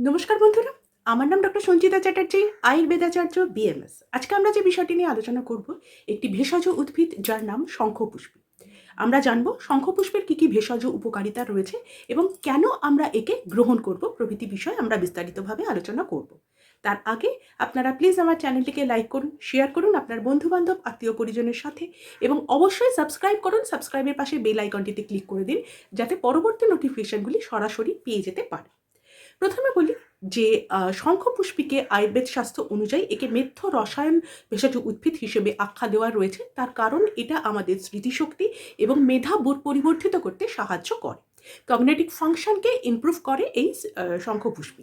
নমস্কার বন্ধুরা, আমার নাম ডক্টর সঞ্চিতা চ্যাটার্জি, আয়ুর্বেদাচার্য বিএমএস। আজকে আমরা যে বিষয়টি নিয়ে আলোচনা করব, একটি ভেষজ উদ্ভিদ যার নাম শঙ্খপুষ্পী। আমরা জানব শঙ্খপুষ্পের কী কী ভেষজ উপকারিতা রয়েছে এবং কেন আমরা একে গ্রহণ করব প্রভৃতি বিষয় আমরা বিস্তারিতভাবে আলোচনা করব। তার আগে আপনারা প্লিজ আমার চ্যানেলটিকে লাইক করুন, শেয়ার করুন আপনার বন্ধুবান্ধব আত্মীয় পরিজনের সাথে এবং অবশ্যই সাবস্ক্রাইব করুন। সাবস্ক্রাইবের পাশে বেল আইকনটিতে ক্লিক করে দিন যাতে পরবর্তী নোটিফিকেশনগুলি সরাসরি পেয়ে যেতে পারে। প্রথমে বলি যে শঙ্খপুষ্পীকে আয়ুর্বেদ শাস্ত্র অনুযায়ী একে মেথ্য রসায়ন ভেষজ উদ্ভিদ হিসেবে আখ্যা দেওয়া রয়েছে। তার কারণ এটা আমাদের স্মৃতিশক্তি এবং মেধাবোধ পরিবর্ধিত করতে সাহায্য করে, কগনিটিভ ফাংশনকে ইমপ্রুভ করে এই শঙ্খপুষ্পী।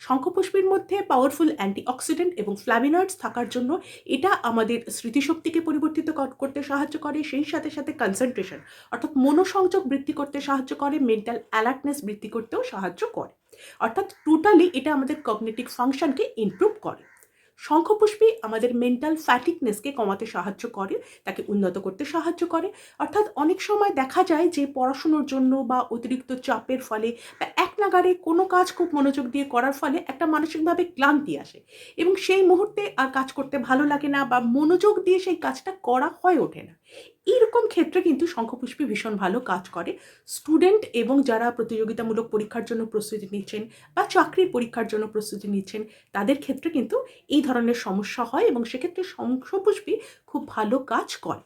শঙ্খপুষ্পীর মধ্যে পাওয়ারফুল অ্যান্টিঅক্সিডেন্ট এবং ফ্ল্যাভিনয়েডস থাকার জন্য এটা আমাদের স্মৃতিশক্তিকে পরিবর্তিত করতে সাহায্য করে, সেই সাথে সাথে কনসেন্ট্রেশন অর্থাৎ মনোসংযোগ বৃদ্ধি করতে সাহায্য করে, মেন্টাল অ্যালার্টনেস বৃদ্ধি করতেও সাহায্য করে। অর্থাৎ টোটালি এটা আমাদের কগনিটিভ ফাংশনকে ইমপ্রুভ করে। শঙ্খপুষ্পী আমাদের মেন্টাল ফ্যাটিকনেসকে কমাতে সাহায্য করে, তাকে উন্নত করতে সাহায্য করে। অর্থাৎ অনেক সময় দেখা যায় যে পড়াশুনোর জন্য বা অতিরিক্ত চাপের ফলে বা এক নাগাড়ে কোনো কাজ খুব মনোযোগ দিয়ে করার ফলে একটা মানসিকভাবে ক্লান্তি আসে এবং সেই মুহূর্তে আর কাজ করতে ভালো লাগে না বা মনোযোগ দিয়ে সেই কাজটা করা হয়ে ওঠে না। এইরকম ক্ষেত্রে কিন্তু শঙ্খপুষ্পী ভীষণ ভালো কাজ করে। স্টুডেন্ট এবং যারা প্রতিযোগিতামূলক পরীক্ষার জন্য প্রস্তুতি নিচ্ছেন বা চাকরির পরীক্ষার জন্য প্রস্তুতি নিচ্ছেন তাদের ক্ষেত্রে কিন্তু এই ধরনের সমস্যা হয় এবং সেক্ষেত্রে শঙ্খপুষ্পী খুব ভালো কাজ করে।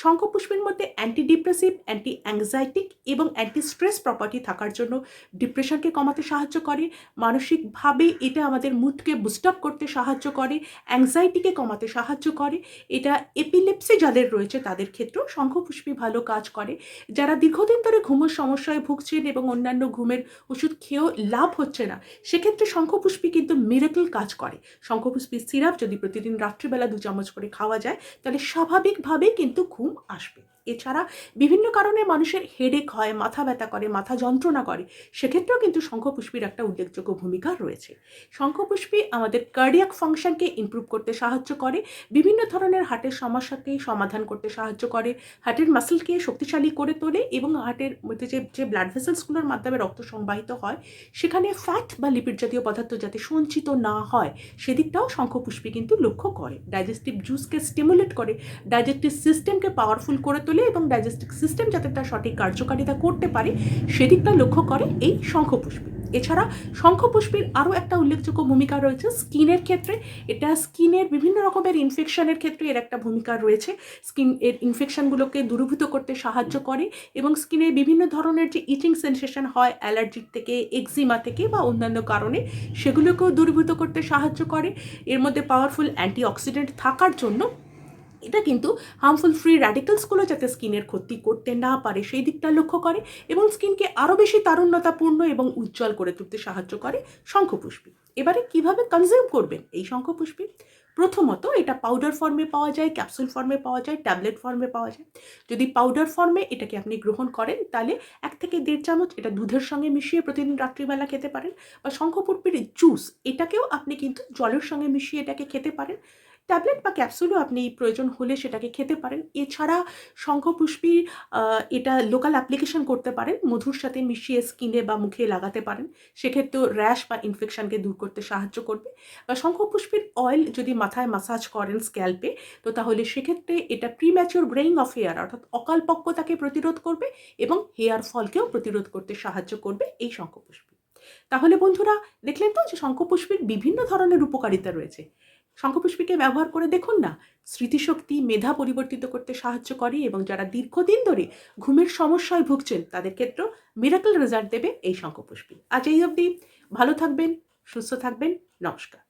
শঙ্খপুষ্পীর মধ্যে অ্যান্টি ডিপ্রেসিভ, অ্যান্টি অ্যাংজাইটিক এবং অ্যান্টি স্ট্রেস প্রপার্টি থাকার জন্য ডিপ্রেশনকে কমাতে সাহায্য করে, মানসিকভাবে এটা আমাদের মুডকে বুস্ট আপ করতে সাহায্য করে, অ্যাংজাইটিকে কমাতে সাহায্য করে। এটা এপিলেপসি যাদের রয়েছে তাদের ক্ষেত্রেও শঙ্খপুষ্পী ভালো কাজ করে। যারা দীর্ঘদিন ধরে ঘুমের সমস্যায় ভুগছেন এবং অন্যান্য ঘুমের ওষুধ খেয়েও লাভ হচ্ছে না, সেক্ষেত্রে শঙ্খপুষ্পী কিন্তু মিরাকল কাজ করে। শঙ্খপুষ্পীর সিরাপ যদি প্রতিদিন রাত্রিবেলা 2 চামচ করে খাওয়া যায় তাহলে স্বাভাবিকভাবেই কিন্তু ঘুম আসবে। এছাড়া বিভিন্ন কারণে মানুষের হেডেক হয়, মাথা ব্যথা করে, মাথা যন্ত্রণা করে, সেক্ষেত্রেও কিন্তু শঙ্খপুষ্পীর একটা উল্লেখযোগ্য ভূমিকা রয়েছে। শঙ্খপুষ্পী আমাদের কার্ডিয়াক ফাংশনকে ইমপ্রুভ করতে সাহায্য করে, বিভিন্ন ধরনের হার্টের সমস্যাকে সমাধান করতে সাহায্য করে, হার্টের মাসেলকে শক্তিশালী করে তোলে এবং হার্টের মধ্যে যে ব্লাড ভেসেলসগুলোর মাধ্যমে রক্ত সংবাহিত হয় সেখানে ফ্যাট বা লিপিড জাতীয় পদার্থ যাতে সঞ্চিত না হয় সেদিকটাও শঙ্খপুষ্পী কিন্তু লক্ষ্য করে। ডাইজেস্টিভ জুসকে স্টিমুলেট করে, ডাইজেস্টিভ সিস্টেমকে পাওয়ারফুল করে তোলে এবং ডাইজেস্টিভ সিস্টেম যাতে তার সঠিক কার্যকারিতা করতে পারে সেদিকটা লক্ষ্য করে এই শঙ্খপুষ্পী। এছাড়া শঙ্খপুষ্পীর আরও একটা উল্লেখযোগ্য ভূমিকা রয়েছে স্কিনের ক্ষেত্রে। এটা স্কিনের বিভিন্ন রকমের ইনফেকশনের ক্ষেত্রে এর একটা ভূমিকা রয়েছে। স্কিন এর ইনফেকশনগুলোকে দূরীভূত করতে সাহায্য করে এবং স্কিনের বিভিন্ন ধরনের যে ইচিং সেনসেশন হয় অ্যালার্জির থেকে, এক্সিমা থেকে বা অন্যান্য কারণে, সেগুলোকেও দূরীভূত করতে সাহায্য করে। এর মধ্যে পাওয়ারফুল অ্যান্টিঅক্সিডেন্ট থাকার জন্য এটা কিন্তু হার্মফুল ফ্রি র্যাডিক্যালসগুলো যাতে স্কিনের ক্ষতি করতে না পারে সেই দিকটা লক্ষ্য করে এবং স্কিনকে আরও বেশি তারুণ্যতাপূর্ণ এবং উজ্জ্বল করে তুলতে সাহায্য করে শঙ্খপুষ্পী। এবারে কিভাবে কনজিউম করবেন এই শঙ্খপুষ্পী? প্রথমত এটা পাউডার ফর্মে পাওয়া যায়, ক্যাপসুল ফর্মে পাওয়া যায়, ট্যাবলেট ফর্মে পাওয়া যায়। যদি পাউডার ফর্মে এটাকে আপনি গ্রহণ করেন তাহলে 1 থেকে 1.5 চামচ এটা দুধের সঙ্গে মিশিয়ে প্রতিদিন রাত্রিবেলা খেতে পারেন, বা শঙ্খপুষ্পীর জুস এটাকেও আপনি কিন্তু জলের সঙ্গে মিশিয়ে এটাকে খেতে পারেন। ট্যাবলেট বা ক্যাপসুলও আপনি প্রয়োজন হলে সেটাকে খেতে পারেন। এছাড়া শঙ্খপুষ্পী এটা লোকাল অ্যাপ্লিকেশন করতে পারেন, মধুর সাথে মিশিয়ে স্কিনে বা মুখে লাগাতে পারেন, সেক্ষেত্রেও র্যাশ বা ইনফেকশনকে দূর করতে সাহায্য করবে। বা শঙ্খপুষ্পীর অয়েল যদি মাথায় মাসাজ করেন স্ক্যাল্পে, তো তাহলে সেক্ষেত্রে এটা প্রিম্যাচিওর গ্রেইং অফ হেয়ার অর্থাৎ অকালপক্বতাকে প্রতিরোধ করবে এবং হেয়ার ফলকেও প্রতিরোধ করতে সাহায্য করবে এই শঙ্খপুষ্পী। তাহলে বন্ধুরা, দেখলেন তো যে শঙ্খপুষ্পীর বিভিন্ন ধরনের উপকারিতা রয়েছে। শঙ্খপুষ্পীকে ব্যবহার করে দেখুন না, স্মৃতিশক্তি, মেধা পরিবর্তিত করতে সাহায্য করে এবং যারা দীর্ঘদিন ধরে ঘুমের সমস্যায় ভুগছেন তাদের ক্ষেত্রেও মিরাকল রেজাল্ট দেবে এই শঙ্খপুষ্পী। আজ এই অবধি, ভালো থাকবেন, সুস্থ থাকবেন, নমস্কার।